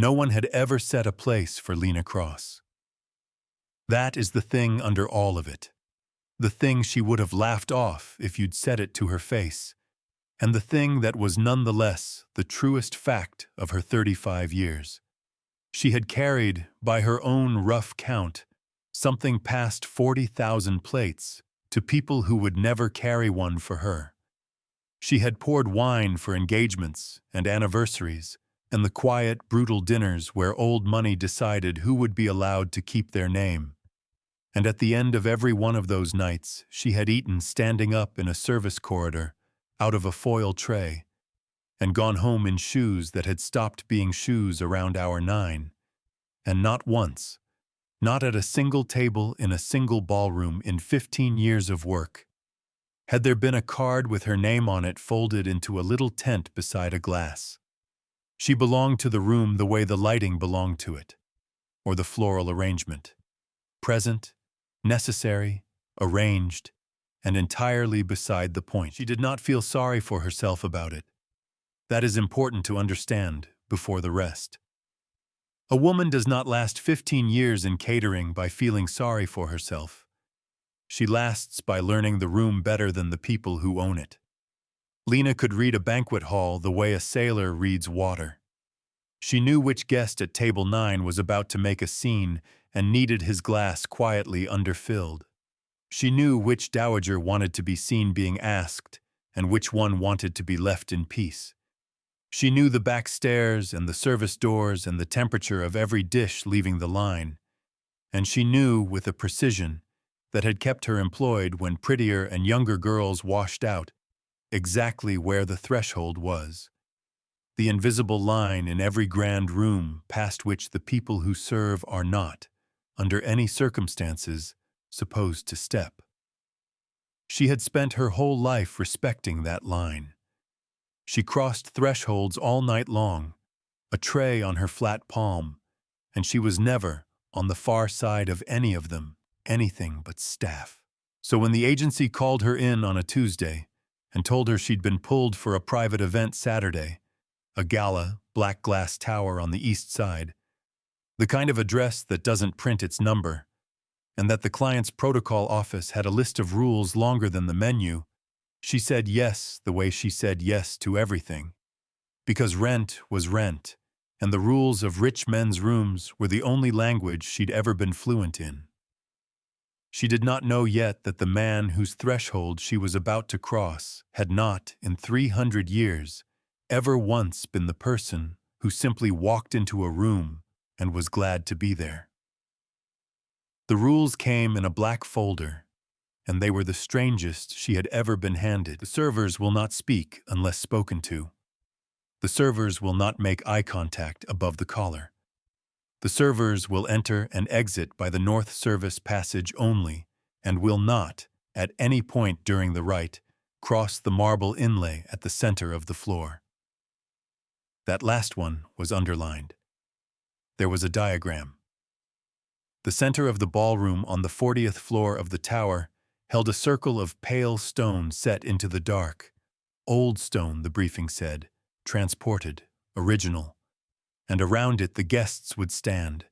No one had ever set a place for Lena Cross. That is the thing under all of it. The thing she would have laughed off if you'd said it to her face, and the thing that was nonetheless the truest fact of her 35 years. She had carried, by her own rough count, something past 40,000 plates to people who would never carry one for her. She had poured wine for engagements and anniversaries and the quiet, brutal dinners where old money decided who would be allowed to keep their name. And at the end of every one of those nights, she had eaten standing up in a service corridor, out of a foil tray, and gone home in shoes that had stopped being shoes around hour 9. And not once, not at a single table in a single ballroom in 15 years of work, had there been a card with her name on it folded into a little tent beside a glass. She belonged to the room the way the lighting belonged to it, or the floral arrangement. Present, necessary, arranged, and entirely beside the point. She did not feel sorry for herself about it. That is important to understand before the rest. A woman does not last 15 years in catering by feeling sorry for herself. She lasts by learning the room better than the people who own it. Lena could read a banquet hall the way a sailor reads water. She knew which guest at table 9 was about to make a scene and needed his glass quietly underfilled. She knew which dowager wanted to be seen being asked and which one wanted to be left in peace. She knew the back stairs and the service doors and the temperature of every dish leaving the line, and she knew with a precision that had kept her employed when prettier and younger girls washed out exactly where the threshold was. The invisible line in every grand room past which the people who serve are not, under any circumstances, supposed to step. She had spent her whole life respecting that line. She crossed thresholds all night long, a tray on her flat palm, and she was never, on the far side of any of them, anything but staff. So when the agency called her in on a Tuesday and told her she'd been pulled for a private event Saturday, a gala, black glass tower on the east side, the kind of address that doesn't print its number, and that the client's protocol office had a list of rules longer than the menu, she said yes the way she said yes to everything. Because rent was rent, and the rules of rich men's rooms were the only language she'd ever been fluent in. She did not know yet that the man whose threshold she was about to cross had not, in 300 years, ever once been the person who simply walked into a room and was glad to be there. The rules came in a black folder, and they were the strangest she had ever been handed. The servers will not speak unless spoken to. The servers will not make eye contact above the collar. The servers will enter and exit by the north service passage only, and will not, at any point during the rite, cross the marble inlay at the center of the floor. That last one was underlined. There was a diagram. The center of the ballroom on the 40th floor of the tower held a circle of pale stone set into the dark. Old stone, the briefing said, transported, original. And around it the guests would stand,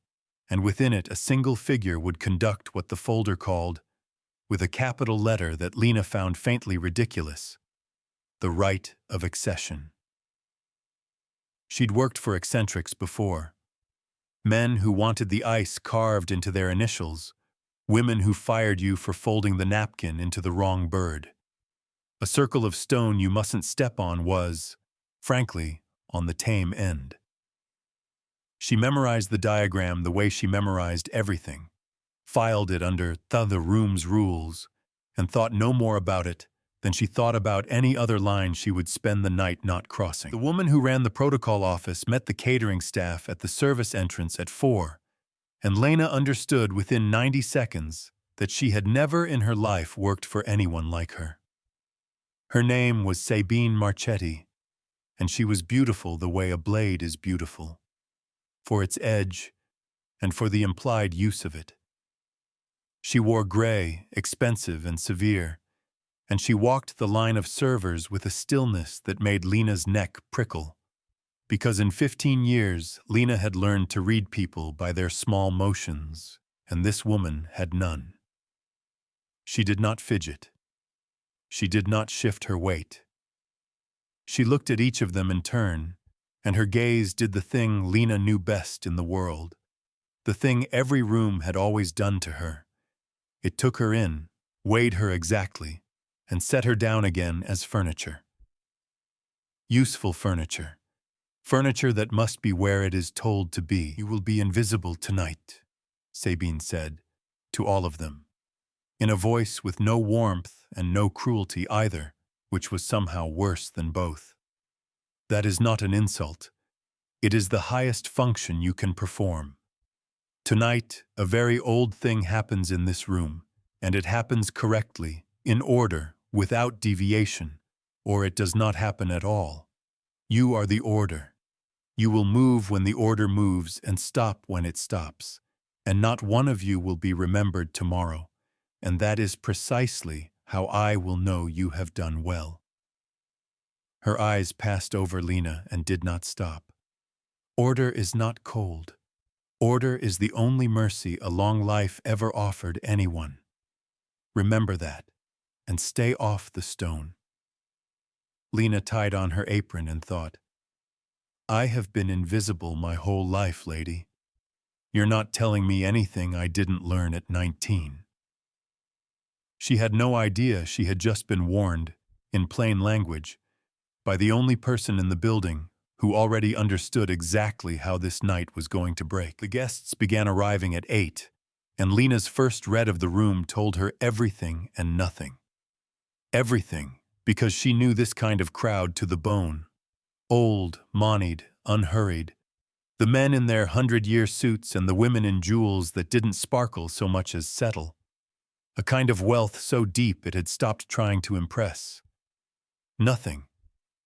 and within it a single figure would conduct what the folder called, with a capital letter that Lena found faintly ridiculous, the Rite of Accession. She'd worked for eccentrics before. Men who wanted the ice carved into their initials, women who fired you for folding the napkin into the wrong bird. A circle of stone you mustn't step on was, frankly, on the tame end. She memorized the diagram the way she memorized everything, filed it under the room's rules, and thought no more about it than she thought about any other line she would spend the night not crossing. The woman who ran the protocol office met the catering staff at the service entrance at 4, and Lena understood within 90 seconds that she had never in her life worked for anyone like her. Her name was Sabine Marchetti, and she was beautiful the way a blade is beautiful, for its edge and for the implied use of it. She wore gray, expensive and severe, and she walked the line of servers with a stillness that made Lena's neck prickle, Because in 15 years, Lena had learned to read people by their small motions, and this woman had none. She did not fidget. She did not shift her weight. She looked at each of them in turn, and her gaze did the thing Lena knew best in the world, the thing every room had always done to her. It took her in, weighed her exactly, and set her down again as furniture. Useful furniture. Furniture that must be where it is told to be. You will be invisible tonight, Sabine said, to all of them, in a voice with no warmth and no cruelty either, which was somehow worse than both. That is not an insult. It is the highest function you can perform. Tonight, a very old thing happens in this room, and it happens correctly, in order, without deviation, or it does not happen at all. You are the order. You will move when the order moves and stop when it stops, and not one of you will be remembered tomorrow, and that is precisely how I will know you have done well. Her eyes passed over Lena and did not stop. Order is not cold. Order is the only mercy a long life ever offered anyone. Remember that, and stay off the stone. Lena tied on her apron and thought, I have been invisible my whole life, lady. You're not telling me anything I didn't learn at 19. She had no idea she had just been warned, in plain language, by the only person in the building who already understood exactly how this night was going to break. The guests began arriving at 8, and Lena's first read of the room told her everything and nothing. Everything, because she knew this kind of crowd to the bone. Old, moneyed, unhurried. The men in their 100-year suits and the women in jewels that didn't sparkle so much as settle. A kind of wealth so deep it had stopped trying to impress. Nothing.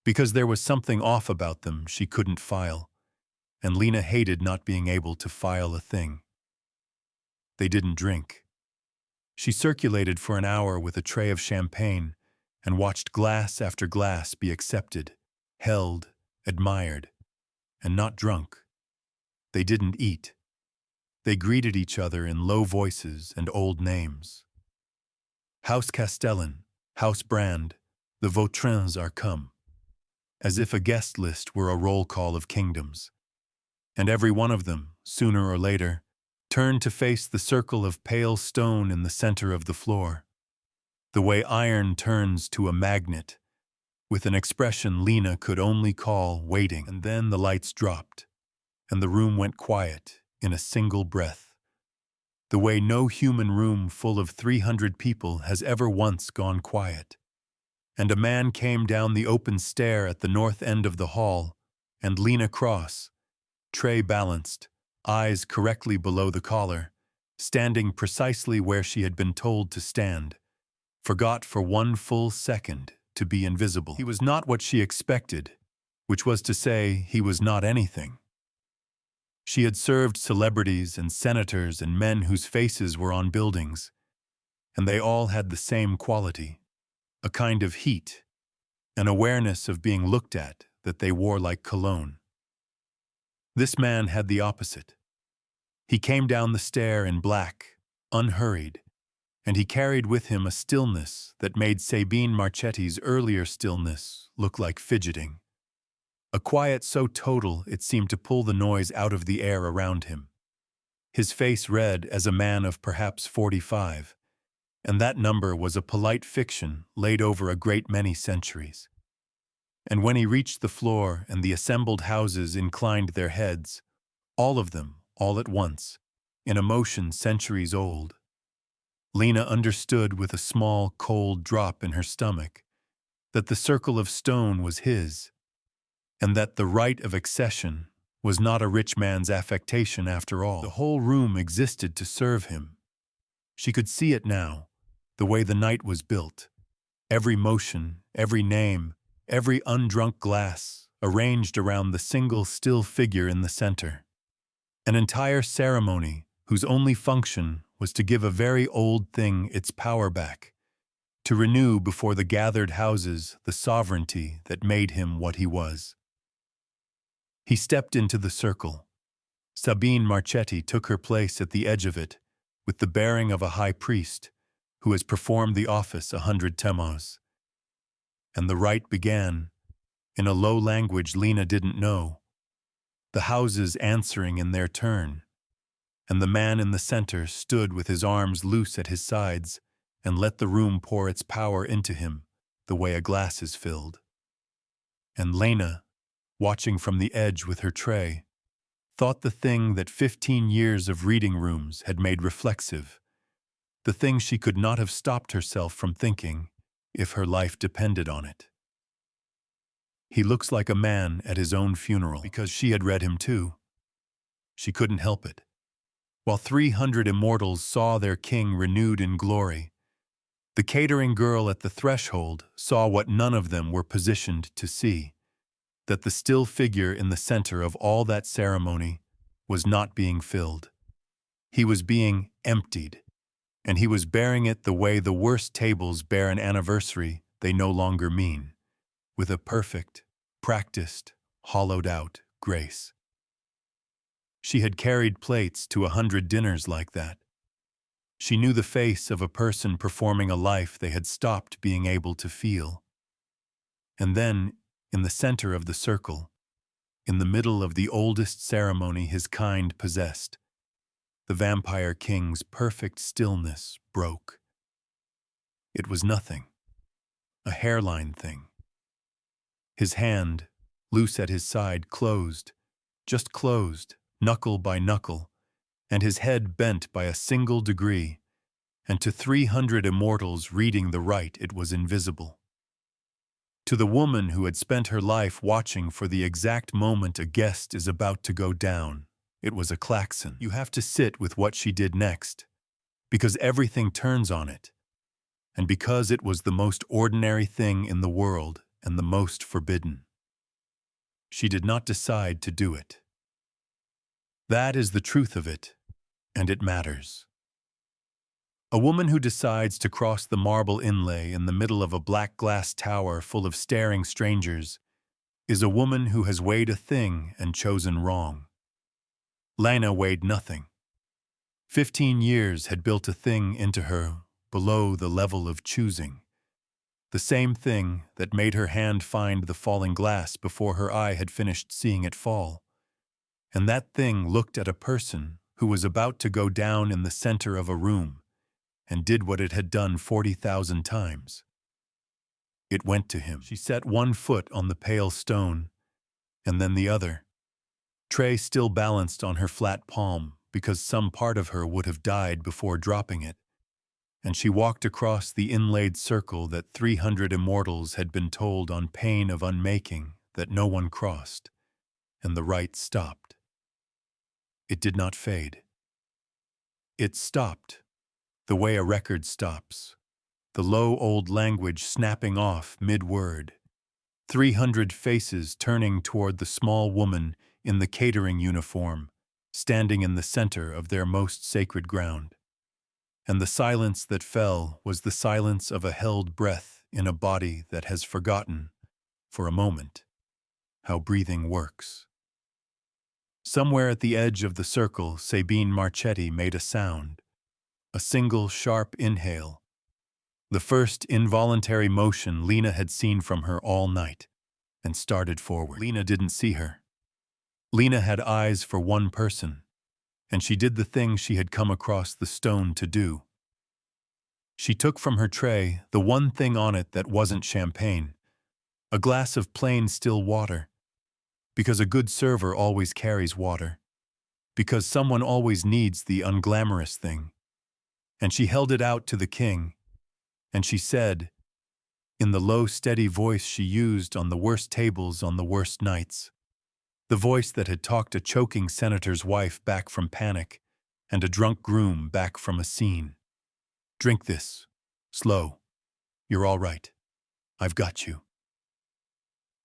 Because there was something off about them she couldn't file, and Lena hated not being able to file a thing. They didn't drink. She circulated for an hour with a tray of champagne and watched glass after glass be accepted, held, admired, and not drunk. They didn't eat. They greeted each other in low voices and old names. House Castellan, House Brand, the Vautrins are come. As if a guest list were a roll call of kingdoms. And every one of them, sooner or later, turned to face the circle of pale stone in the center of the floor, the way iron turns to a magnet, with an expression Lena could only call waiting. And then the lights dropped, and the room went quiet in a single breath, the way no human room full of 300 people has ever once gone quiet. And a man came down the open stair at the north end of the hall, and Lena Cross, tray balanced, eyes correctly below the collar, standing precisely where she had been told to stand, forgot for one full second to be invisible. He was not what she expected, which was to say he was not anything. She had served celebrities and senators and men whose faces were on buildings, and they all had the same quality. A kind of heat, an awareness of being looked at that they wore like cologne. This man had the opposite. He came down the stair in black, unhurried, and he carried with him a stillness that made Sabine Marchetti's earlier stillness look like fidgeting. A quiet so total it seemed to pull the noise out of the air around him. His face read as a man of perhaps 45. And that number was a polite fiction laid over a great many centuries. And when he reached the floor and the assembled houses inclined their heads, all of them, all at once, in a motion centuries old, Lena understood with a small, cold drop in her stomach that the circle of stone was his, and that the Rite of Accession was not a rich man's affectation after all. The whole room existed to serve him. She could see it now, the way the night was built, every motion, every name, every undrunk glass arranged around the single still figure in the center. An entire ceremony whose only function was to give a very old thing its power back, to renew before the gathered houses the sovereignty that made him what he was. He stepped into the circle. Sabine Marchetti took her place at the edge of it, with the bearing of a high priest who has performed the office 100 temos. And the rite began, in a low language Lena didn't know, the houses answering in their turn, and the man in the center stood with his arms loose at his sides and let the room pour its power into him the way a glass is filled. And Lena, watching from the edge with her tray, thought the thing that 15 years of reading rooms had made reflexive, the thing she could not have stopped herself from thinking if her life depended on it. He looks like a man at his own funeral, because she had read him too. She couldn't help it. While 300 immortals saw their king renewed in glory, the catering girl at the threshold saw what none of them were positioned to see, that the still figure in the center of all that ceremony was not being filled. He was being emptied, and he was bearing it the way the worst tables bear an anniversary they no longer mean, with a perfect, practiced, hollowed-out grace. She had carried plates to 100 dinners like that. She knew the face of a person performing a life they had stopped being able to feel. And then, in the center of the circle, in the middle of the oldest ceremony his kind possessed, the vampire king's perfect stillness broke. It was nothing, a hairline thing. His hand, loose at his side, closed, just closed, knuckle by knuckle, and his head bent by a single degree, and to 300 immortals reading the rite it was invisible. To the woman who had spent her life watching for the exact moment a guest is about to go down, it was a klaxon. You have to sit with what she did next, because everything turns on it, and because it was the most ordinary thing in the world and the most forbidden. She did not decide to do it. That is the truth of it, and it matters. A woman who decides to cross the marble inlay in the middle of a black glass tower full of staring strangers is a woman who has weighed a thing and chosen wrong. Lena weighed nothing. 15 years had built a thing into her below the level of choosing, the same thing that made her hand find the falling glass before her eye had finished seeing it fall. And that thing looked at a person who was about to go down in the center of a room and did what it had done 40,000 times. It went to him. She set one foot on the pale stone, and then the other. Tray still balanced on her flat palm because some part of her would have died before dropping it, and she walked across the inlaid circle that 300 immortals had been told on pain of unmaking that no one crossed, and the rite stopped. It did not fade. It stopped, the way a record stops, the low old language snapping off mid-word, 300 faces turning toward the small woman in the catering uniform, standing in the center of their most sacred ground. And the silence that fell was the silence of a held breath in a body that has forgotten, for a moment, how breathing works. Somewhere at the edge of the circle, Sabine Marchetti made a sound, a single sharp inhale, the first involuntary motion Lena had seen from her all night, and started forward. Lena didn't see her. Lena had eyes for one person, and she did the thing she had come across the stone to do. She took from her tray the one thing on it that wasn't champagne, a glass of plain still water, because a good server always carries water, because someone always needs the unglamorous thing. And she held it out to the king, and she said, in the low, steady voice she used on the worst tables on the worst nights, the voice that had talked a choking senator's wife back from panic and a drunk groom back from a scene. "Drink this. Slow. You're all right. I've got you."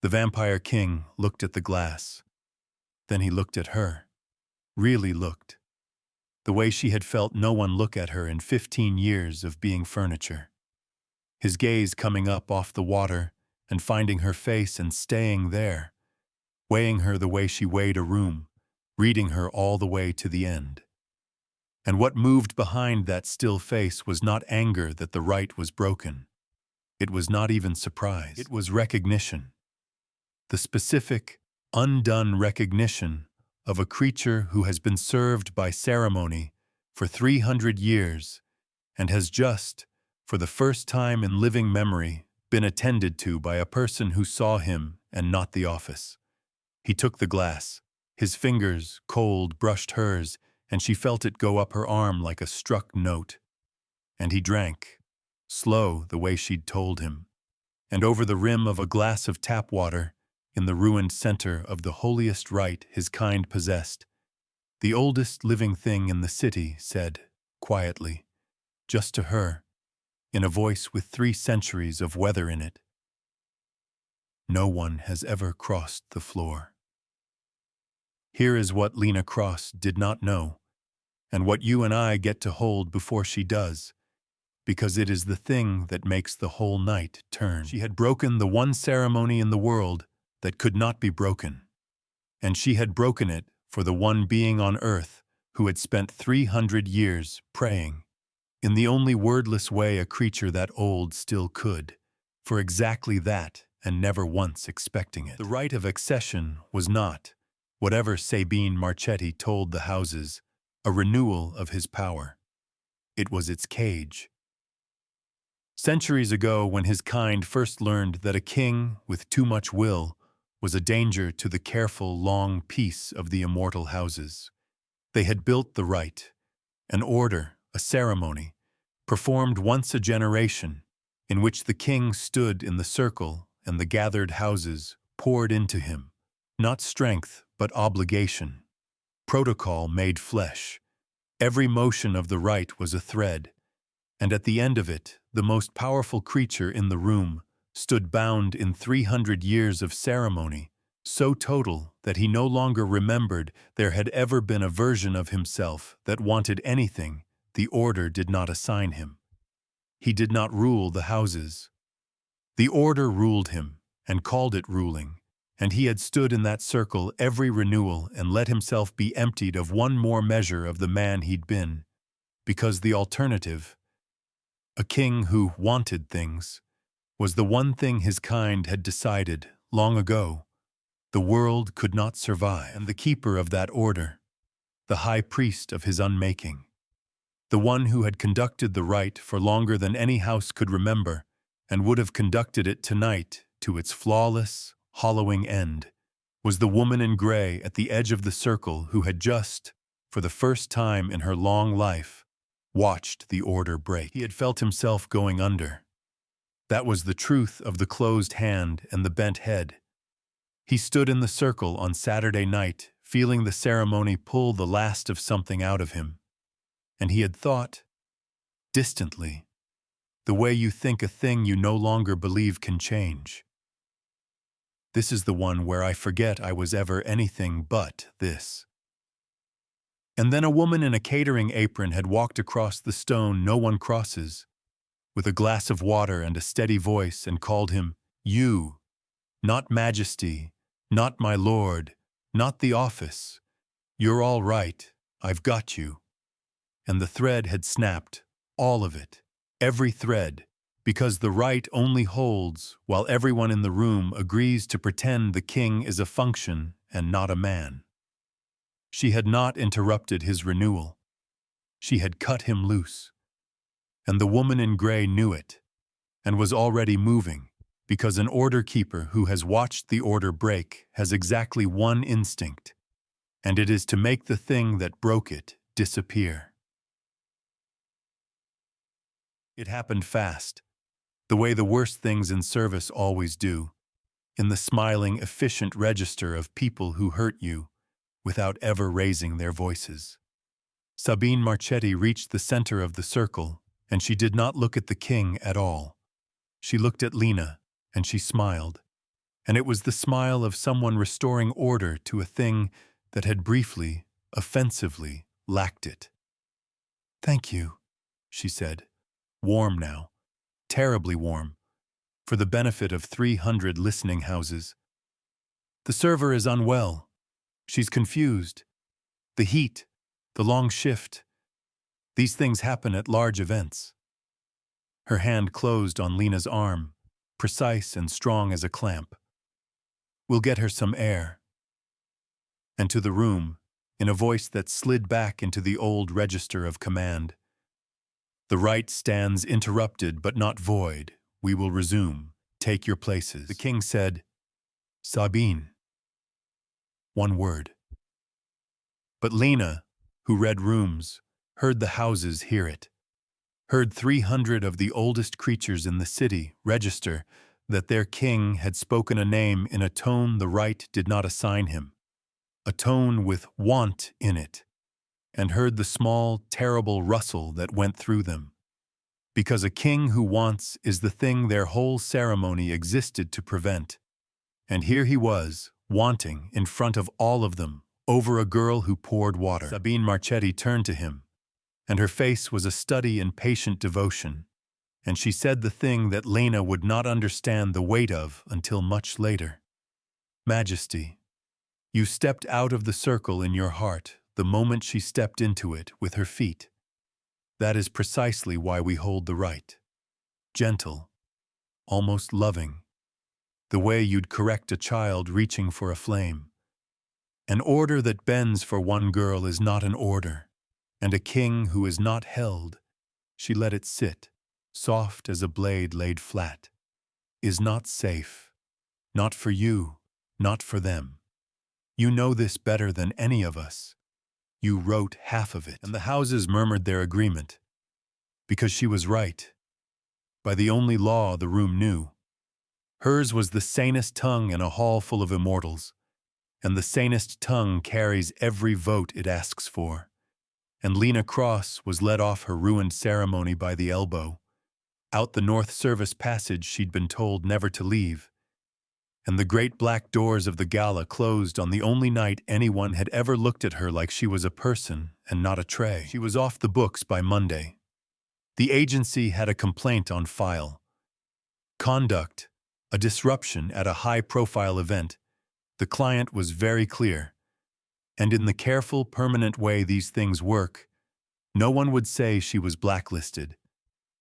The vampire king looked at the glass. Then he looked at her. Really looked. The way she had felt no one look at her in 15 years of being furniture. His gaze coming up off the water and finding her face and staying there, weighing her the way she weighed a room, reading her all the way to the end. And what moved behind that still face was not anger that the rite was broken. It was not even surprise. It was recognition. The specific, undone recognition of a creature who has been served by ceremony for 300 years and has just, for the first time in living memory, been attended to by a person who saw him and not the office. He took the glass. His fingers, cold, brushed hers, and she felt it go up her arm like a struck note. And he drank, slow the way she'd told him, and over the rim of a glass of tap water, in the ruined center of the holiest rite his kind possessed, the oldest living thing in the city said, quietly, just to her, in a voice with 3 centuries of weather in it, "No one has ever crossed the floor." Here is what Lena Cross did not know, and what you and I get to hold before she does, because it is the thing that makes the whole night turn. She had broken the one ceremony in the world that could not be broken, and she had broken it for the one being on earth who had spent 300 years praying, in the only wordless way a creature that old still could, for exactly that and never once expecting it. The Rite of Accession was not, whatever Sabine Marchetti told the houses, a renewal of his power. It was its cage. Centuries ago, when his kind first learned that a king with too much will was a danger to the careful, long peace of the immortal houses, they had built the rite, an order, a ceremony, performed once a generation, in which the king stood in the circle and the gathered houses poured into him, not strength but obligation. Protocol made flesh. Every motion of the rite was a thread, and at the end of it, the most powerful creature in the room stood bound in 300 years of ceremony, so total that he no longer remembered there had ever been a version of himself that wanted anything the order did not assign him. He did not rule the houses. The order ruled him and called it ruling, and he had stood in that circle every renewal and let himself be emptied of one more measure of the man he'd been, because the alternative, a king who wanted things, was the one thing his kind had decided long ago the world could not survive. And the keeper of that order, the high priest of his unmaking, the one who had conducted the rite for longer than any house could remember and would have conducted it tonight to its flawless, hollowing end, was the woman in gray at the edge of the circle who had just, for the first time in her long life, watched the order break. He had felt himself going under. That was the truth of the closed hand and the bent head. He stood in the circle on Saturday night, feeling the ceremony pull the last of something out of him. And he had thought, distantly, the way you think a thing you no longer believe can change. This is the one where I forget I was ever anything but this. And then a woman in a catering apron had walked across the stone no one crosses, with a glass of water and a steady voice, and called him, "You, not Majesty, not my lord, not the office. You're all right, I've got you." And the thread had snapped, all of it, every thread, because the rite only holds while everyone in the room agrees to pretend the king is a function and not a man. She had not interrupted his renewal. She had cut him loose. And the woman in gray knew it, and was already moving, because an order keeper who has watched the order break has exactly one instinct, and it is to make the thing that broke it disappear. It happened fast, the way the worst things in service always do, in the smiling, efficient register of people who hurt you without ever raising their voices. Sabine Marchetti reached the center of the circle, and she did not look at the king at all. She looked at Lena, and she smiled, and it was the smile of someone restoring order to a thing that had briefly, offensively, lacked it. "Thank you," she said, warm now, terribly warm, for the benefit of 300 listening houses. The server is unwell. She's confused. The heat, the long shift. These things happen at large events. Her hand closed on Lena's arm, precise and strong as a clamp. We'll get her some air. And to the room, in a voice that slid back into the old register of command. The rite stands interrupted but not void. We will resume. Take your places. The king said, Sabine. One word. But Lena, who read rooms, heard the houses hear it. Heard 300 of the oldest creatures in the city register that their king had spoken a name in a tone the rite did not assign him, a tone with want in it, and heard the small, terrible rustle that went through them. Because a king who wants is the thing their whole ceremony existed to prevent. And here he was, wanting, in front of all of them, over a girl who poured water. Sabine Marchetti turned to him, and her face was a study in patient devotion, and she said the thing that Lena would not understand the weight of until much later. Majesty, you stepped out of the circle in your heart the moment she stepped into it with her feet. That is precisely why we hold the rite. Gentle, almost loving, the way you'd correct a child reaching for a flame. An order that bends for one girl is not an order, and a king who is not held, she let it sit, soft as a blade laid flat, is not safe, not for you, not for them. You know this better than any of us. You wrote half of it. And the houses murmured their agreement, because she was right, by the only law the room knew. Hers was the sanest tongue in a hall full of immortals, and the sanest tongue carries every vote it asks for. And Lena Cross was led off her ruined ceremony by the elbow, out the North Service passage she'd been told never to leave, and the great black doors of the GALA closed on the only night anyone had ever looked at her like she was a person and not a tray. She was off the books by Monday. The agency had a complaint on file. Conduct, a disruption at a high-profile event. The client was very clear. And in the careful, permanent way these things work, no one would say she was blacklisted,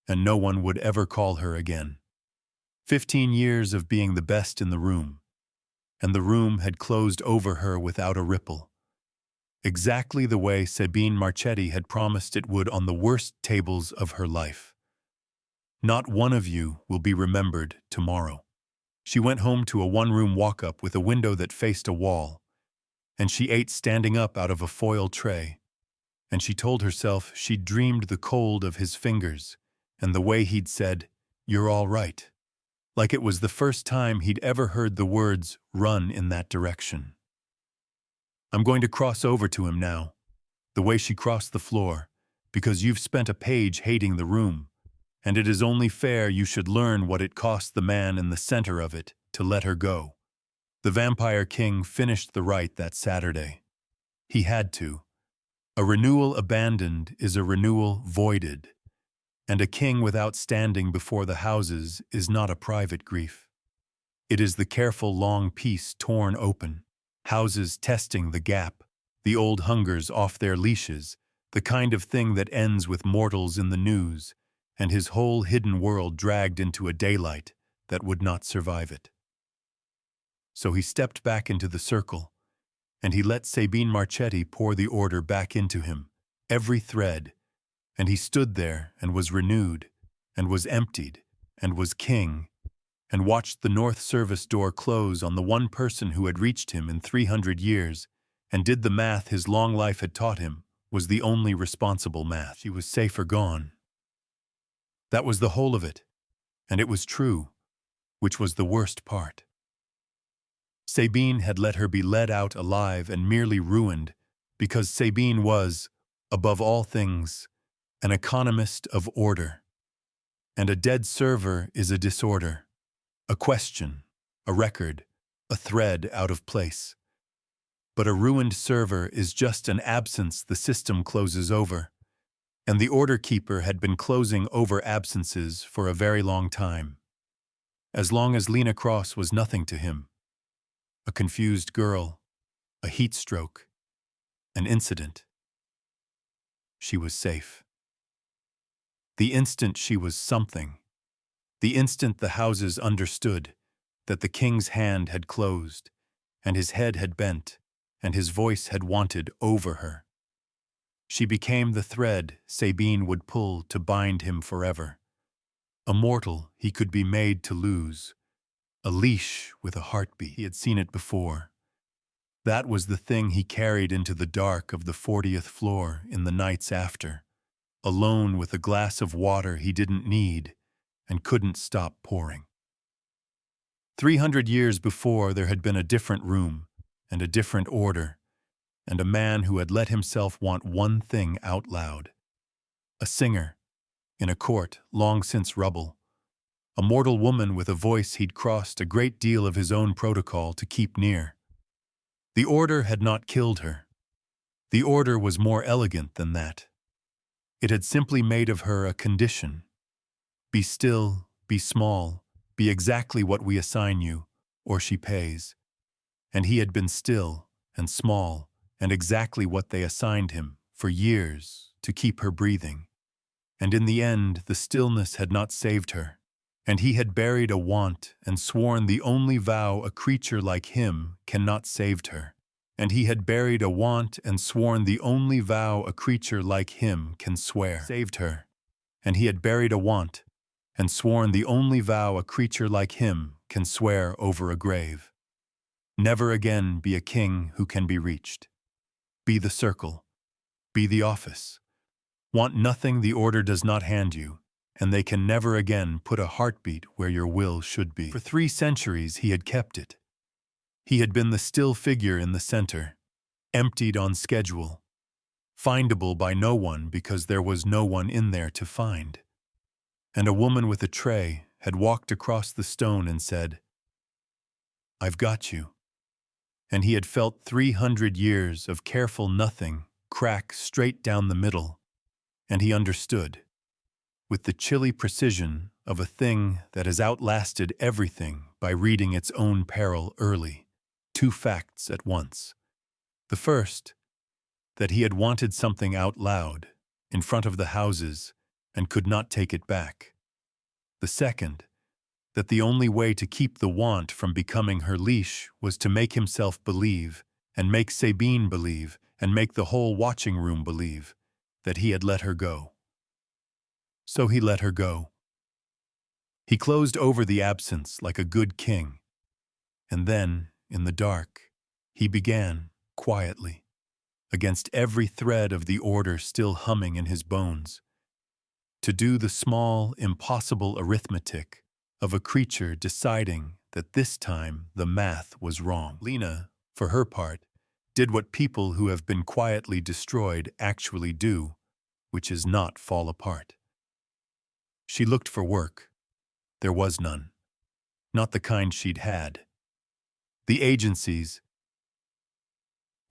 and no one would ever call her again. 15 years of being the best in the room, and the room had closed over her without a ripple. Exactly the way Sabine Marchetti had promised it would on the worst tables of her life. Not one of you will be remembered tomorrow. She went home to a one-room walk-up with a window that faced a wall, and she ate standing up out of a foil tray, and she told herself she'd dreamed the cold of his fingers and the way he'd said, "You're all right," like it was the first time he'd ever heard the words run in that direction. I'm going to cross over to him now, the way she crossed the floor, because you've spent a page hating the room, and it is only fair you should learn what it cost the man in the center of it to let her go. The Vampire King finished the rite that Saturday. He had to. A renewal abandoned is a renewal voided, and a king without standing before the houses is not a private grief. It is the careful long peace torn open, houses testing the gap, the old hungers off their leashes, the kind of thing that ends with mortals in the news, and his whole hidden world dragged into a daylight that would not survive it. So he stepped back into the circle, and he let Sabine Marchetti pour the order back into him, every thread, and he stood there and was renewed, and was emptied, and was king, and watched the North Service door close on the one person who had reached him in 300 years, and did the math his long life had taught him was the only responsible math. She was safer gone. That was the whole of it, and it was true, which was the worst part. Sabine had let her be led out alive and merely ruined, because Sabine was, above all things, an economist of order. And a dead server is a disorder, a question, a record, a thread out of place. But a ruined server is just an absence the system closes over, and the order keeper had been closing over absences for a very long time. As long as Lena Cross was nothing to him. a confused girl, a heat stroke, an incident. She was safe. The instant she was something, the instant the houses understood that the king's hand had closed, and his head had bent, and his voice had wanted over her, she became the thread Sabine would pull to bind him forever. Immortal he could be made to lose, a leash with a heartbeat. He had seen it before. That was the thing he carried into the dark of the 40th floor in the nights after, alone with a glass of water he didn't need and couldn't stop pouring. 300 years before, there had been a different room and a different order, and a man who had let himself want one thing out loud. A singer, in a court long since rubble. A mortal woman with a voice he'd crossed a great deal of his own protocol to keep near. The order had not killed her. The order was more elegant than that. It had simply made of her a condition. Be still, be small, be exactly what we assign you, or she pays. And he had been still and small and exactly what they assigned him for years to keep her breathing. And in the end, the stillness had not saved her. And he had buried a want and sworn the only vow a creature like him cannot save her. And he had buried a want and sworn the only vow a creature like him can swear saved her. And he had buried a want and sworn the only vow a creature like him can swear over a grave. Never again be a king who can be reached. Be the circle. Be the office. Want nothing the order does not hand you, and they can never again put a heartbeat where your will should be. For 3 centuries he had kept it. He had been the still figure in the center, emptied on schedule, findable by no one because there was no one in there to find. And a woman with a tray had walked across the stone and said, "I've got you." And he had felt 300 years of careful nothing crack straight down the middle, and he understood, with the chilly precision of a thing that has outlasted everything by reading its own peril early, 2 facts at once. The first, that he had wanted something out loud, in front of the houses, and could not take it back. The second, that the only way to keep the want from becoming her leash was to make himself believe, and make Sabine believe, and make the whole watching room believe, that he had let her go. So he let her go. He closed over the absence like a good king, and then, in the dark, he began, quietly, against every thread of the order still humming in his bones, to do the small, impossible arithmetic of a creature deciding that this time the math was wrong. Lena, for her part, did what people who have been quietly destroyed actually do, which is not fall apart. She looked for work. There was none. Not the kind she'd had. The agencies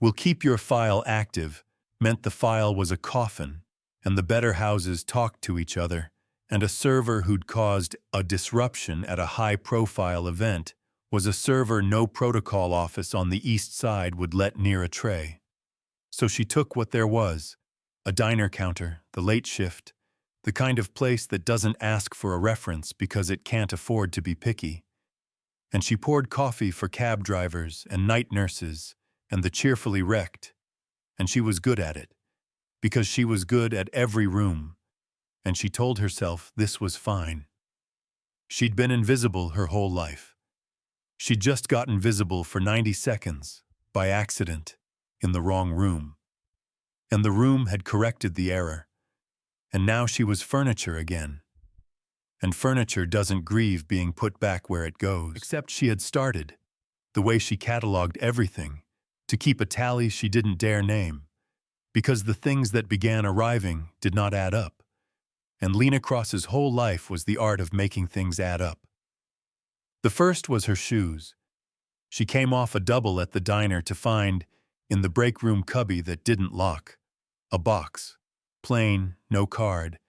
will keep your file active meant the file was a coffin, and the better houses talked to each other, and a server who'd caused a disruption at a high-profile event was a server no protocol office on the east side would let near a tray. So she took what there was, a diner counter, the late shift, the kind of place that doesn't ask for a reference because it can't afford to be picky. And she poured coffee for cab drivers and night nurses and the cheerfully wrecked, and she was good at it, because she was good at every room, and she told herself this was fine. She'd been invisible her whole life. She'd just gotten visible for 90 seconds, by accident, in the wrong room. And the room had corrected the error, and now she was furniture again. And furniture doesn't grieve being put back where it goes. Except she had started, the way she cataloged everything, to keep a tally she didn't dare name, because the things that began arriving did not add up, and Lena Cross's whole life was the art of making things add up. The first was her shoes. She came off a double at the diner to find, in the break room cubby that didn't lock, a box, plain, no card,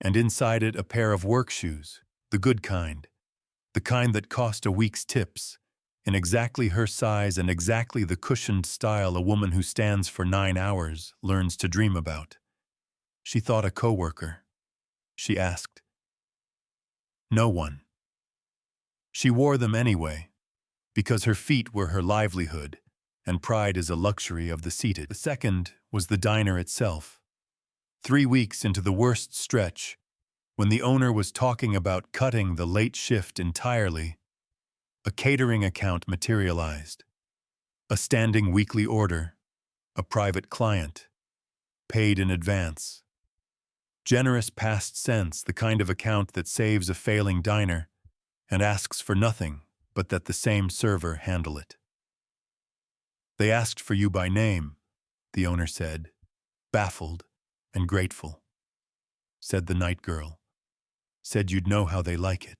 and inside it a pair of work shoes, the good kind, the kind that cost a week's tips, in exactly her size and exactly the cushioned style a woman who stands for 9 hours learns to dream about. She thought a coworker. She asked. No one. She wore them anyway, because her feet were her livelihood, and pride is a luxury of the seated. The second was the diner itself. 3 weeks into the worst stretch, when the owner was talking about cutting the late shift entirely, a catering account materialized. A standing weekly order, a private client, paid in advance. Generous past tense, the kind of account that saves a failing diner and asks for nothing but that the same server handle it. They asked for you by name, the owner said, baffled and grateful. Said the night girl. Said you'd know how they like it.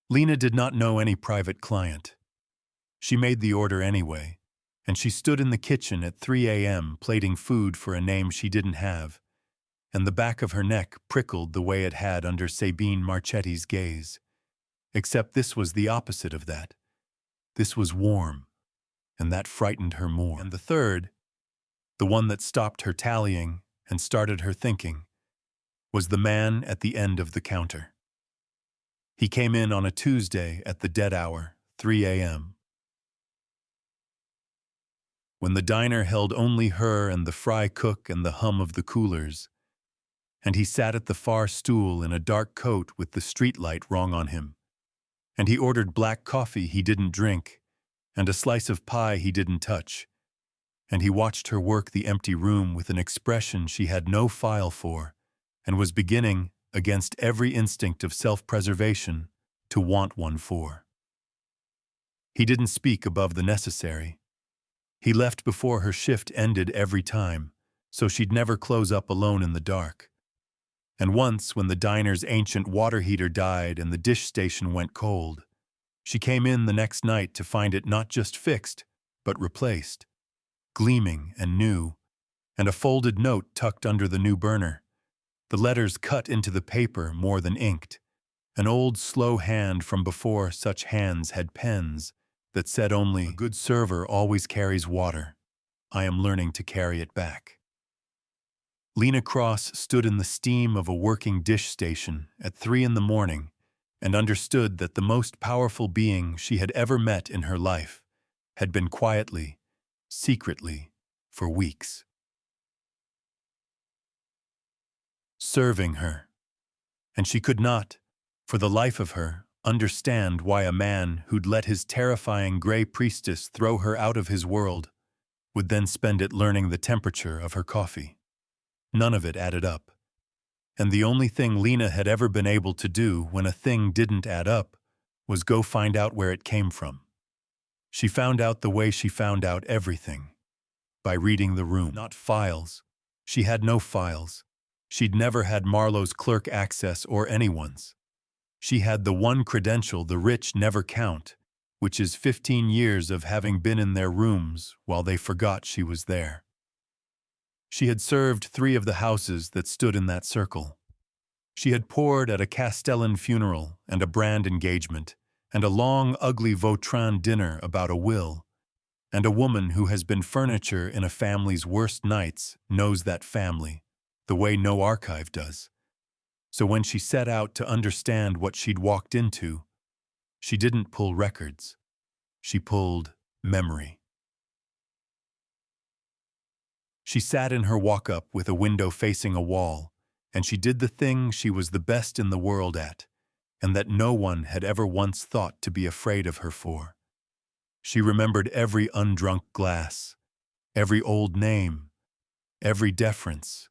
Lena did not know any private client. She made the order anyway, and she stood in the kitchen at 3 a.m. plating food for a name she didn't have, and the back of her neck prickled the way it had under Sabine Marchetti's gaze. Except this was the opposite of that. This was warm, and that frightened her more. And the third, the one that stopped her tallying and started her thinking, was the man at the end of the counter. He came in on a Tuesday at the dead hour, 3 a.m. when the diner held only her and the fry cook and the hum of the coolers, and he sat at the far stool in a dark coat with the streetlight wrong on him, and he ordered black coffee he didn't drink, and a slice of pie he didn't touch, and he watched her work the empty room with an expression she had no file for, and was beginning, against every instinct of self-preservation, to want one for. He didn't speak above the necessary. He left before her shift ended every time, so she'd never close up alone in the dark. And once, when the diner's ancient water heater died and the dish station went cold, she came in the next night to find it not just fixed, but replaced, gleaming and new, and a folded note tucked under the new burner, the letters cut into the paper more than inked, an old slow hand from before such hands had pens that said only, "A good server always carries water. I am learning to carry it back." Lena Cross stood in the steam of a working dish station at 3 in the morning and understood that the most powerful being she had ever met in her life had been quietly, secretly, for weeks, serving her. And she could not, for the life of her, understand why a man who'd let his terrifying gray priestess throw her out of his world would then spend it learning the temperature of her coffee. None of it added up. And the only thing Lena had ever been able to do when a thing didn't add up was go find out where it came from. She found out the way she found out everything, by reading the room. Not files. She had no files. She'd never had Marlowe's clerk access or anyone's. She had the one credential the rich never count, which is 15 years of having been in their rooms while they forgot she was there. She had served 3 of the houses that stood in that circle. She had poured at a Castellan funeral and a Brand engagement, and a long, ugly Vautrin dinner about a will, and a woman who has been furniture in a family's worst nights knows that family, the way no archive does. So when she set out to understand what she'd walked into, she didn't pull records. She pulled memory. She sat in her walk-up with a window facing a wall, and she did the thing she was the best in the world at, and that no one had ever once thought to be afraid of her for. She remembered every undrunk glass, every old name, every deference,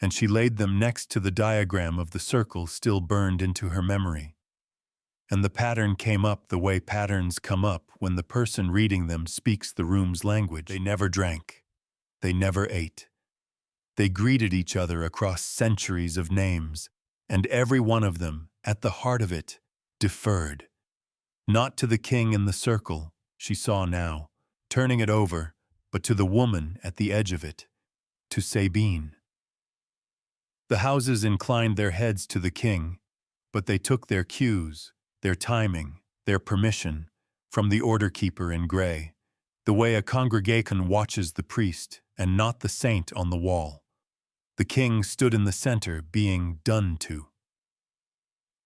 and she laid them next to the diagram of the circle still burned into her memory. And the pattern came up the way patterns come up when the person reading them speaks the room's language. They never drank. They never ate. They greeted each other across centuries of names, and every one of them, at the heart of it, deferred. Not to the king in the circle, she saw now, turning it over, but to the woman at the edge of it, to Sabine. The houses inclined their heads to the king, but they took their cues, their timing, their permission, from the order keeper in gray, the way a congregation watches the priest and not the saint on the wall. The king stood in the center, being done to.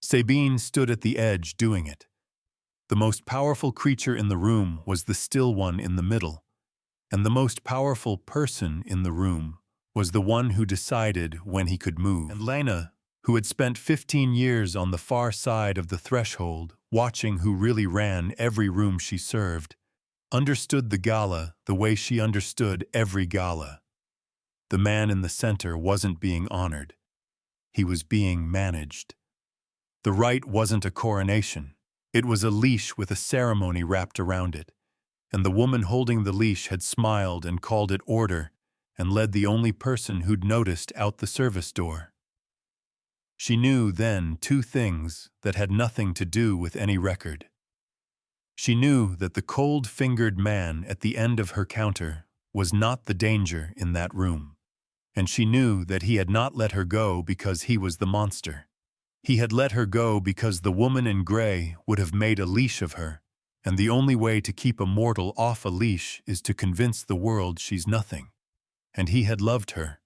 Sabine stood at the edge, doing it. The most powerful creature in the room was the still one in the middle, and the most powerful person in the room was the one who decided when he could move. And Lena, who had spent 15 years on the far side of the threshold, watching who really ran every room she served, understood the gala the way she understood every gala. The man in the center wasn't being honored. He was being managed. The rite wasn't a coronation. It was a leash with a ceremony wrapped around it, and the woman holding the leash had smiled and called it order and led the only person who'd noticed out the service door. She knew then two things that had nothing to do with any record. She knew that the cold-fingered man at the end of her counter was not the danger in that room, and she knew that he had not let her go because he was the monster. He had let her go because the woman in gray would have made a leash of her, and the only way to keep a mortal off a leash is to convince the world she's nothing. And he had loved her,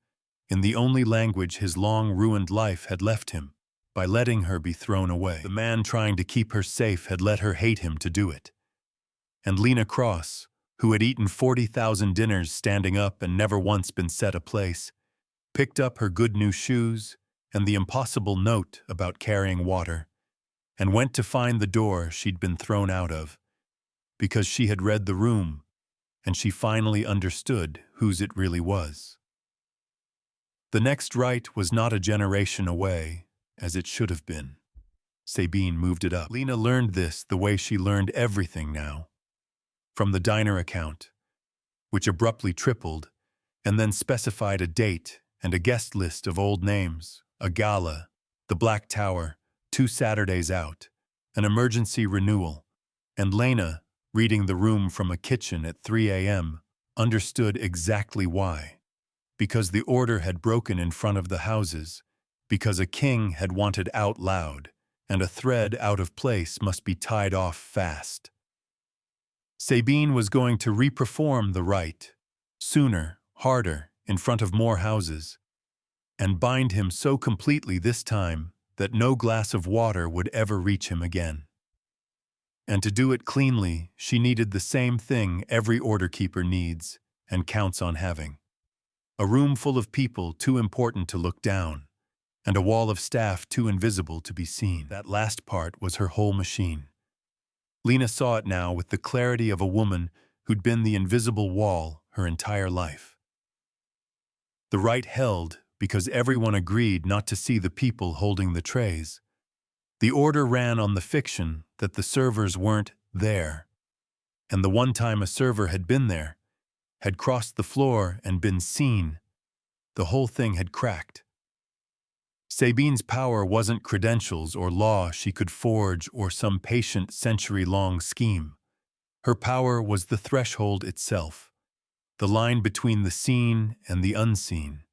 in the only language his long ruined life had left him, by letting her be thrown away. The man trying to keep her safe had let her hate him to do it. And Lena Cross, who had eaten 40,000 dinners standing up and never once been set a place, picked up her good new shoes and the impossible note about carrying water, and went to find the door she'd been thrown out of, because she had read the room, and she finally understood whose it really was. The next rite was not a generation away, as it should have been. Sabine moved it up. Lena learned this the way she learned everything now. From the diner account, which abruptly tripled, and then specified a date and a guest list of old names, a gala, the Black Tower, 2 Saturdays out, an emergency renewal, and Lena, reading the room from a kitchen at 3 a.m., understood exactly why. Because the order had broken in front of the houses, because a king had wanted out loud, and a thread out of place must be tied off fast. Sabine was going to re-perform the rite, sooner, harder, in front of more houses, and bind him so completely this time that no glass of water would ever reach him again. And to do it cleanly, she needed the same thing every order keeper needs and counts on having. A room full of people too important to look down, and a wall of staff too invisible to be seen. That last part was her whole machine. Lena saw it now with the clarity of a woman who'd been the invisible wall her entire life. The rite held because everyone agreed not to see the people holding the trays. The order ran on the fiction that the servers weren't there, and the one time a server had been there, had crossed the floor and been seen, the whole thing had cracked. Sabine's power wasn't credentials or law she could forge or some patient century-long scheme. Her power was the threshold itself, the line between the seen and the unseen,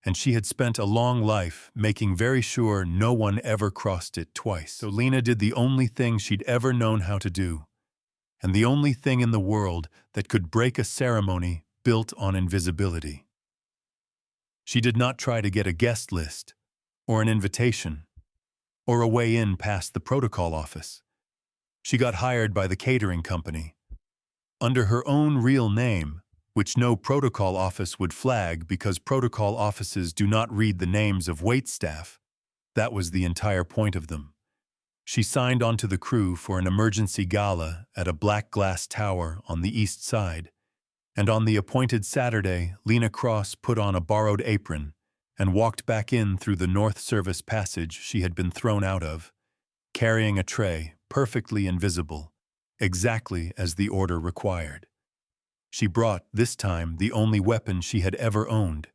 and she had spent a long life making very sure no one ever crossed it twice. So Lena did the only thing she'd ever known how to do, and the only thing in the world that could break a ceremony built on invisibility. She did not try to get a guest list, or an invitation, or a way in past the protocol office. She got hired by the catering company, under her own real name, which no protocol office would flag because protocol offices do not read the names of wait staff. That was the entire point of them. She signed onto the crew for an emergency gala at a black glass tower on the east side, and on the appointed Saturday, Lena Cross put on a borrowed apron and walked back in through the north service passage she had been thrown out of, carrying a tray, perfectly invisible, exactly as the order required. She brought, this time, the only weapon she had ever owned.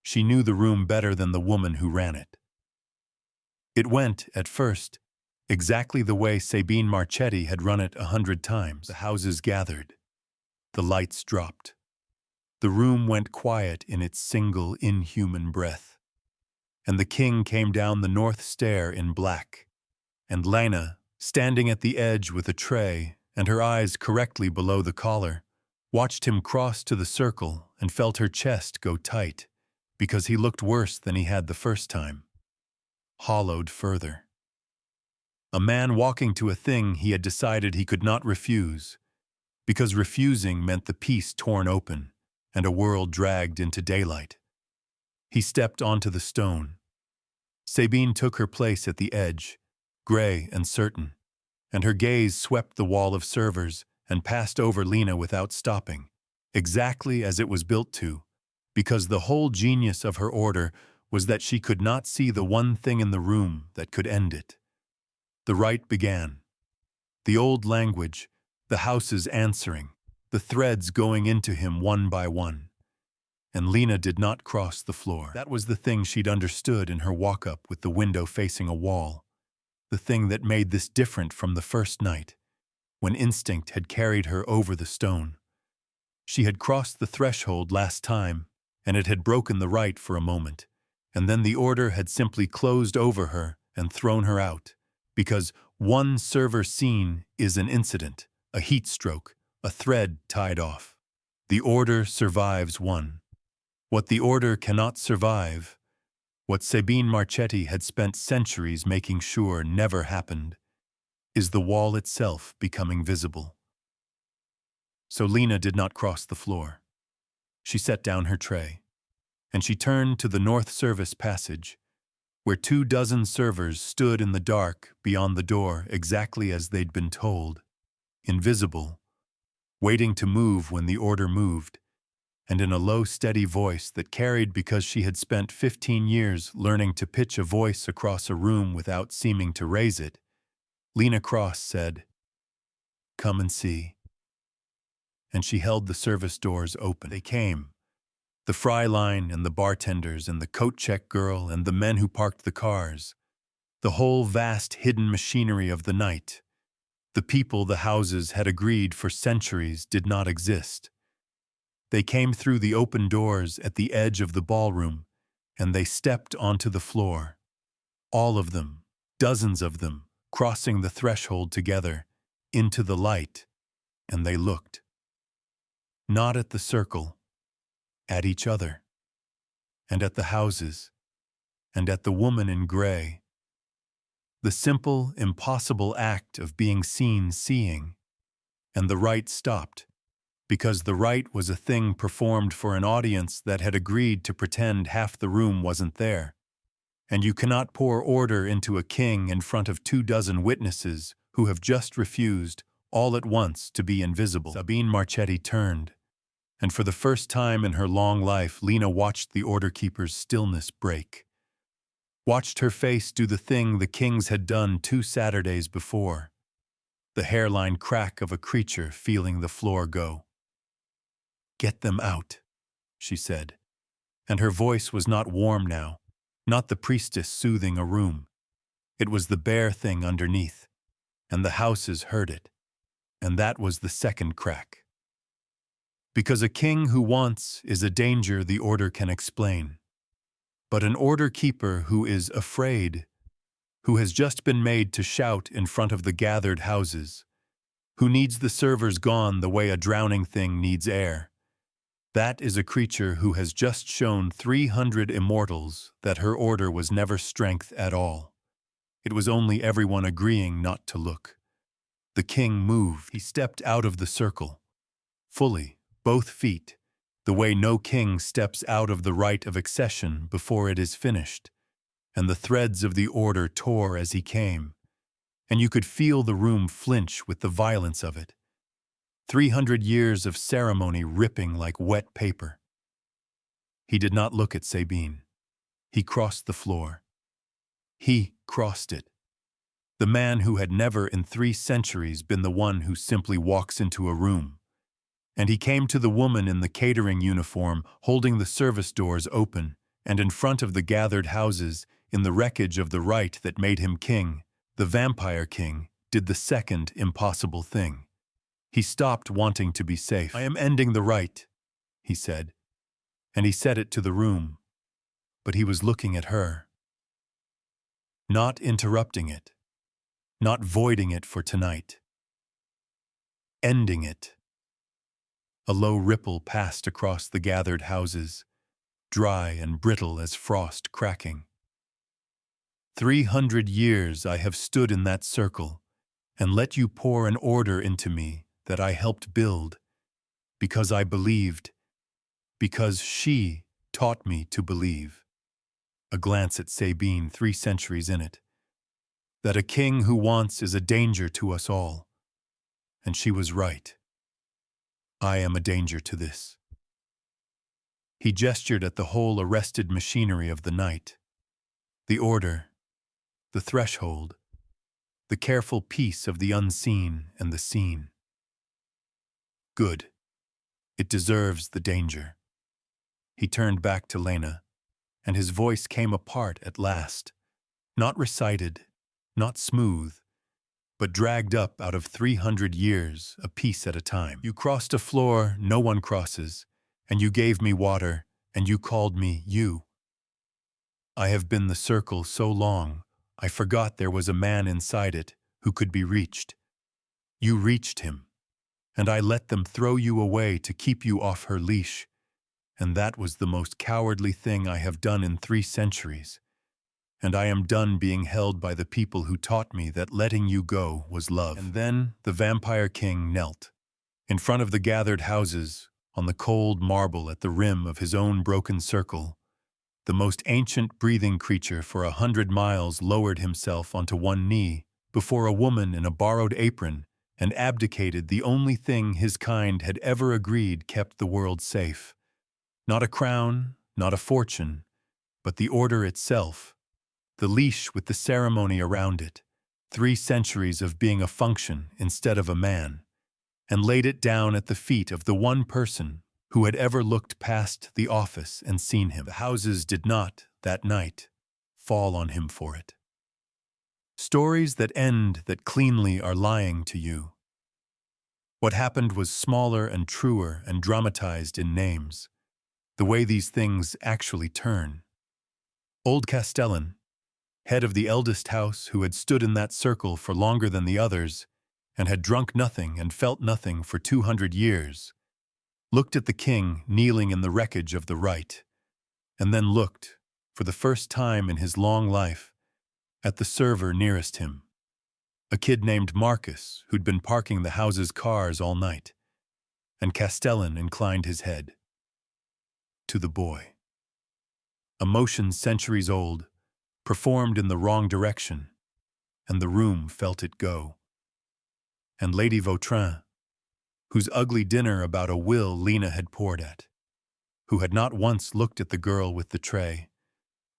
She knew the room better than the woman who ran it. It went, at first, exactly the way Sabine Marchetti had run it 100 times. The houses gathered. The lights dropped. The room went quiet in its single inhuman breath. And the king came down the north stair in black, and Lena, standing at the edge with a tray and her eyes correctly below the collar, watched him cross to the circle and felt her chest go tight because he looked worse than he had the first time, hollowed further. A man walking to a thing he had decided he could not refuse, because refusing meant the peace torn open and a world dragged into daylight. He stepped onto the stone. Sabine took her place at the edge, gray and certain, and her gaze swept the wall of servers and passed over Lena without stopping, exactly as it was built to, because the whole genius of her order was that she could not see the one thing in the room that could end it. The rite began. The old language, the houses answering, the threads going into him one by one. And Lena did not cross the floor. That was the thing she'd understood in her walk-up with the window facing a wall, the thing that made this different from the first night, when instinct had carried her over the stone. She had crossed the threshold last time, and it had broken the rite for a moment, and then the order had simply closed over her and thrown her out, because one server scene is an incident, a heat stroke, a thread tied off. The order survives one. What the order cannot survive, what Sabine Marchetti had spent centuries making sure never happened, is the wall itself becoming visible. So Lena did not cross the floor. She set down her tray, and she turned to the North Service passage, where 24 servers stood in the dark beyond the door exactly as they'd been told, invisible, waiting to move when the order moved, and in a low, steady voice that carried because she had spent 15 years learning to pitch a voice across a room without seeming to raise it, Lena Cross said, "Come and see." And she held the service doors open. They came. The fry line and the bartenders and the coat check girl and the men who parked the cars. The whole vast hidden machinery of the night. The people the houses had agreed for centuries did not exist. They came through the open doors at the edge of the ballroom, and they stepped onto the floor. All of them, dozens of them, crossing the threshold together, into the light, and they looked. Not at the circle, at each other, and at the houses, and at the woman in gray. The simple, impossible act of being seen seeing, and the rite stopped, because the rite was a thing performed for an audience that had agreed to pretend half the room wasn't there. And you cannot pour order into a king in front of 24 witnesses who have just refused, all at once, to be invisible. Sabine Marchetti turned, and for the first time in her long life, Lena watched the order keeper's stillness break. Watched her face do the thing the kings had done 2 Saturdays before, the hairline crack of a creature feeling the floor go. "Get them out," she said, and her voice was not warm now, not the priestess soothing a room. It was the bare thing underneath, and the houses heard it, and that was the second crack. Because a king who wants is a danger the order can explain. But an order keeper who is afraid, who has just been made to shout in front of the gathered houses, who needs the servers gone the way a drowning thing needs air, that is a creature who has just shown 300 immortals that her order was never strength at all. It was only everyone agreeing not to look. The king moved. He stepped out of the circle, fully, both feet, the way no king steps out of the Rite of Accession before it is finished, and the threads of the order tore as he came, and you could feel the room flinch with the violence of it. 300 years of ceremony ripping like wet paper. He did not look at Sabine. He crossed the floor. He crossed it. The man who had never in 3 centuries been the one who simply walks into a room. And he came to the woman in the catering uniform holding the service doors open, and in front of the gathered houses, in the wreckage of the rite that made him king, the vampire king did the second impossible thing. He stopped wanting to be safe. "I am ending the rite," he said. And he said it to the room. But he was looking at her. Not interrupting it. not voiding it for tonight. Ending it. A low ripple passed across the gathered houses, dry and brittle as frost cracking. 300 years I have stood in that circle and let you pour an order into me that I helped build, because I believed, because she taught me to believe. A glance at Sabine, 3 centuries in it. That a king who wants is a danger to us all. And she was right. I am a danger to this. He gestured at the whole arrested machinery of the night. The order, the threshold, the careful peace of the unseen and the seen. Good. It deserves the danger. He turned back to Lena, and his voice came apart at last, not recited, not smooth, but dragged up out of 300 years, a piece at a time. You crossed a floor no one crosses, and you gave me water, and you called me you. I have been the circle so long, I forgot there was a man inside it who could be reached. You reached him, and I let them throw you away to keep you off her leash, and that was the most cowardly thing I have done in 3 centuries. And I am done being held by the people who taught me that letting you go was love. And then the vampire king knelt, in front of the gathered houses, on the cold marble at the rim of his own broken circle. The most ancient breathing creature for 100 miles lowered himself onto one knee before a woman in a borrowed apron and abdicated the only thing his kind had ever agreed kept the world safe. Not a crown, not a fortune, but the order itself. The leash with the ceremony around it, 3 centuries of being a function instead of a man, and laid it down at the feet of the one person who had ever looked past the office and seen him. The houses did not, that night, fall on him for it. Stories that end that cleanly are lying to you. What happened was smaller and truer and dramatized in names, the way these things actually turn. Old Castellan, head of the eldest house who had stood in that circle for longer than the others, and had drunk nothing and felt nothing for 200 years, looked at the king kneeling in the wreckage of the rite, and then looked, for the first time in his long life, at the server nearest him, a kid named Marcus who'd been parking the house's cars all night, and Castellan inclined his head. To the boy. A motion centuries old, performed in the wrong direction, and the room felt it go. And Lady Vautrin, whose ugly dinner about a will Lena had poured at, who had not once looked at the girl with the tray,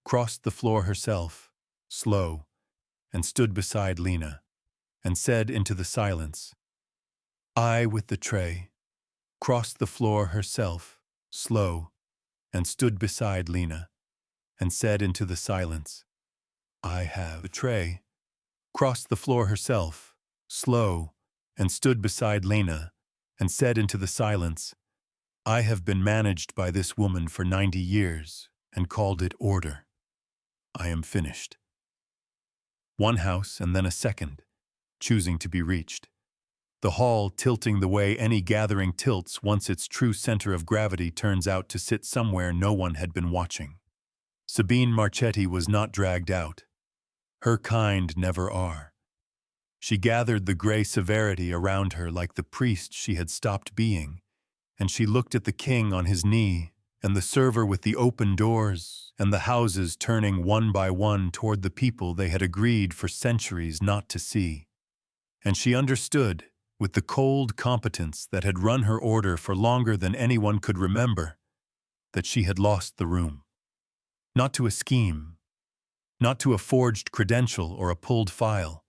crossed the floor herself, slow, and stood beside Lena, and said into the silence, I with the tray, crossed the floor herself, slow, and stood beside Lena, and said into the silence, I have. The tray, crossed the floor herself, slow, and stood beside Lena, and said into the silence, I have been managed by this woman for 90 years, and called it order. I am finished. One house and then a second, choosing to be reached. The hall tilting the way any gathering tilts once its true center of gravity turns out to sit somewhere no one had been watching. Sabine Marchetti was not dragged out. Her kind never are. She gathered the gray severity around her like the priest she had stopped being, and she looked at the king on his knee, and the server with the open doors, and the houses turning one by one toward the people they had agreed for centuries not to see. And she understood, with the cold competence that had run her order for longer than anyone could remember, that she had lost the room. Not to a scheme, not to a forged credential or a pulled file,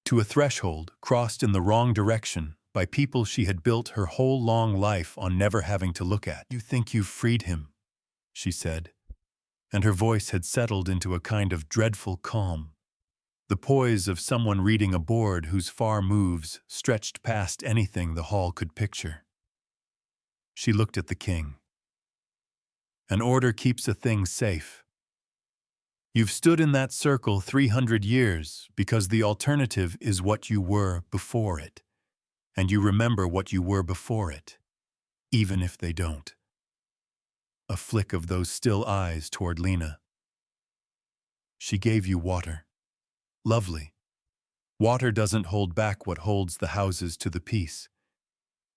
to a threshold crossed in the wrong direction by people she had built her whole long life on never having to look at. You think you've freed him, she said, and her voice had settled into a kind of dreadful calm, the poise of someone reading a board whose far moves stretched past anything the hall could picture. She looked at the king. An order keeps a thing safe. You've stood in that circle 300 years because the alternative is what you were before it, and you remember what you were before it, even if they don't. A flick of those still eyes toward Lena. She gave you water. Lovely. Water doesn't hold back what holds the houses to the peace.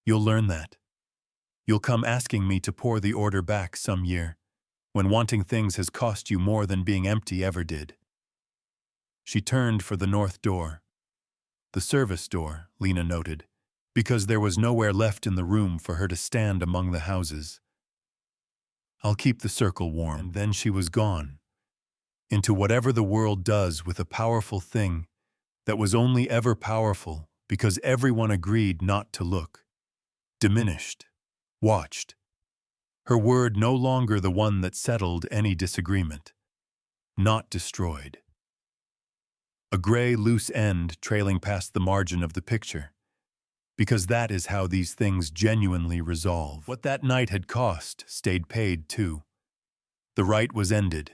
You'll learn that. You'll come asking me to pour the order back some year, when wanting things has cost you more than being empty ever did. She turned for the north door. The service door, Lena noted, because there was nowhere left in the room for her to stand among the houses. I'll keep the circle warm. And then she was gone, into whatever the world does with a powerful thing that was only ever powerful because everyone agreed not to look. Diminished. Watched. Her word no longer the one that settled any disagreement. Not destroyed. A gray, loose end trailing past the margin of the picture. Because that is how these things genuinely resolve. What that night had cost stayed paid too. The rite was ended,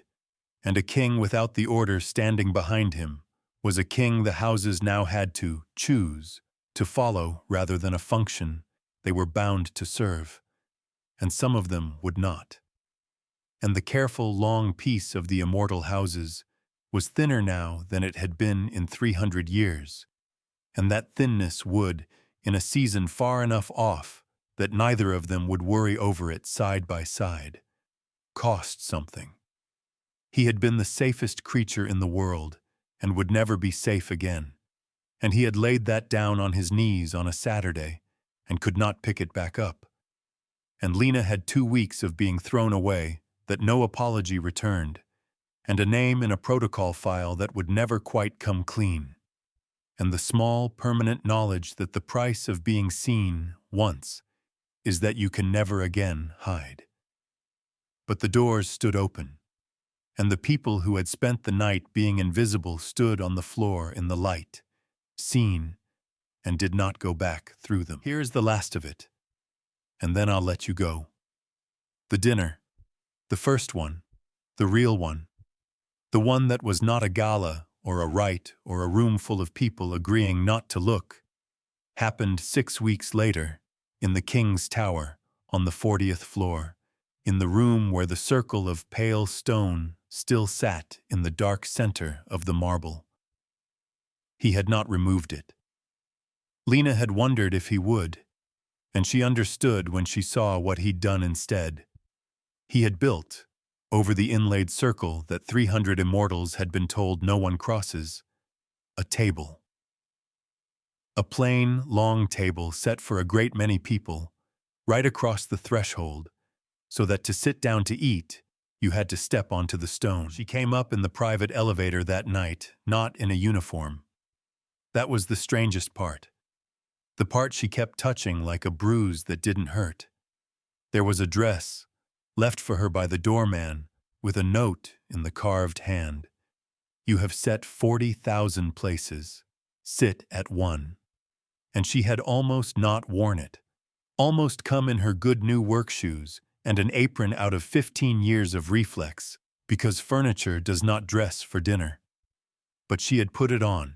and a king without the order standing behind him was a king the houses now had to choose, to follow rather than a function they were bound to serve. And some of them would not. And the careful, long peace of the immortal houses was thinner now than it had been in 300 years, and that thinness would, in a season far enough off that neither of them would worry over it side by side, cost something. He had been the safest creature in the world, and would never be safe again, and he had laid that down on his knees on a Saturday, and could not pick it back up. And Lena had 2 weeks of being thrown away that no apology returned, and a name in a protocol file that would never quite come clean, and the small, permanent knowledge that the price of being seen once is that you can never again hide. But the doors stood open, and the people who had spent the night being invisible stood on the floor in the light, seen, and did not go back through them. Here's the last of it, and then I'll let you go. The dinner, the first one, the real one, the one that was not a gala or a rite or a room full of people agreeing not to look, happened 6 weeks later in the King's Tower on the 40th floor, in the room where the circle of pale stone still sat in the dark center of the marble. He had not removed it. Lena had wondered if he would, and she understood when she saw what he'd done instead. He had built, over the inlaid circle that 300 immortals had been told no one crosses, a table. A plain, long table set for a great many people, right across the threshold, so that to sit down to eat, you had to step onto the stone. She came up in the private elevator that night, not in a uniform. That was the strangest part. The part she kept touching like a bruise that didn't hurt. There was a dress, left for her by the doorman, with a note in the carved hand. You have set 40,000 places. Sit at one. And she had almost not worn it. Almost come in her good new work shoes and an apron out of 15 years of reflex, because furniture does not dress for dinner. But she had put it on,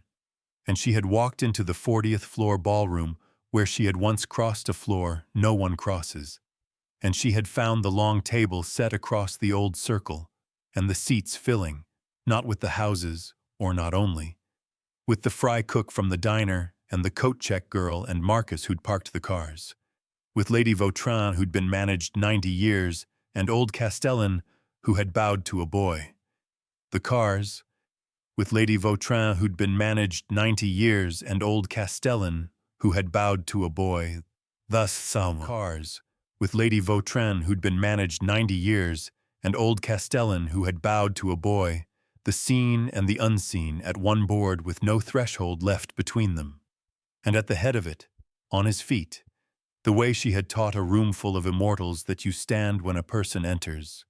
and she had walked into the 40th floor ballroom where she had once crossed a floor no one crosses. And she had found the long table set across the old circle, and the seats filling, not with the houses, or not only, with the fry cook from the diner and the coat check girl and Marcus who'd parked the cars, with Lady Vautrin who'd been managed 90 years and old Castellan who had bowed to a boy. The cars, with Lady Vautrin who'd been managed 90 years and old Castellan who had bowed to a boy. Thus some cars, with Lady Vautrin who'd been managed 90 years and old Castellan who had bowed to a boy, the seen and the unseen at one board with no threshold left between them. And at the head of it, on his feet, the way she had taught a room full of immortals that you stand when a person enters,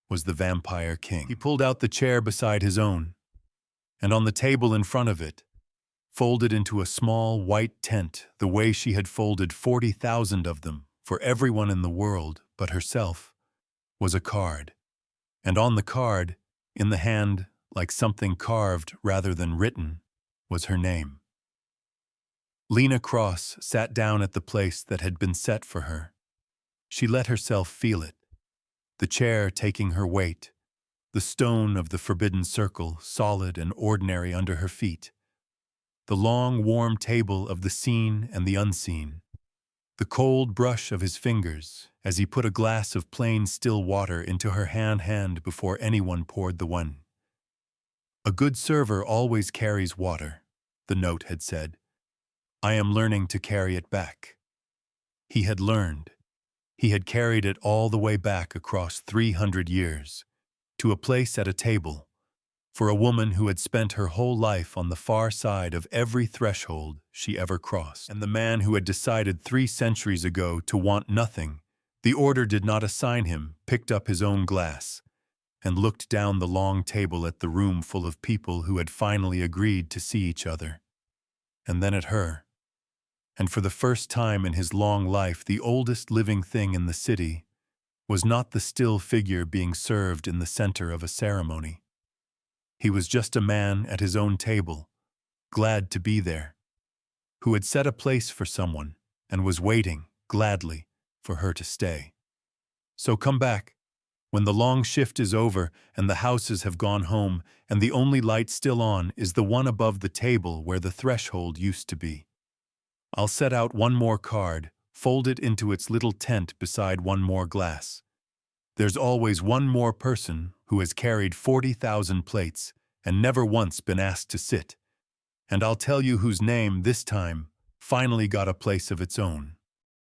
was the Vampire King. He pulled out the chair beside his own, and on the table in front of it, folded into a small white tent the way she had folded 40,000 of them for everyone in the world but herself, was a card. And on the card, In the hand, like something carved rather than written, was her name. Lena Cross sat down at the place that had been set for her. She let herself feel it, the chair taking her weight, the stone of the forbidden circle solid and ordinary under her feet, the long, warm table of the seen and the unseen, the cold brush of his fingers as he put a glass of plain still water into her hand before anyone poured the wine. "A good server always carries water," the note had said. "I am learning to carry it back." He had learned. He had carried it all the way back across 300 years, to a place at a table, for a woman who had spent her whole life on the far side of every threshold she ever crossed. And the man who had decided 3 centuries ago to want nothing, the order did not assign him, picked up his own glass, and looked down the long table at the room full of people who had finally agreed to see each other, and then at her. And for the first time in his long life, the oldest living thing in the city was not the still figure being served in the center of a ceremony. He was just a man at his own table, glad to be there, who had set a place for someone and was waiting, gladly, for her to stay. So come back, when the long shift is over and the houses have gone home and the only light still on is the one above the table where the threshold used to be. I'll set out one more card, fold it into its little tent beside one more glass. There's always one more person who has carried 40,000 plates and never once been asked to sit. And I'll tell you whose name this time finally got a place of its own.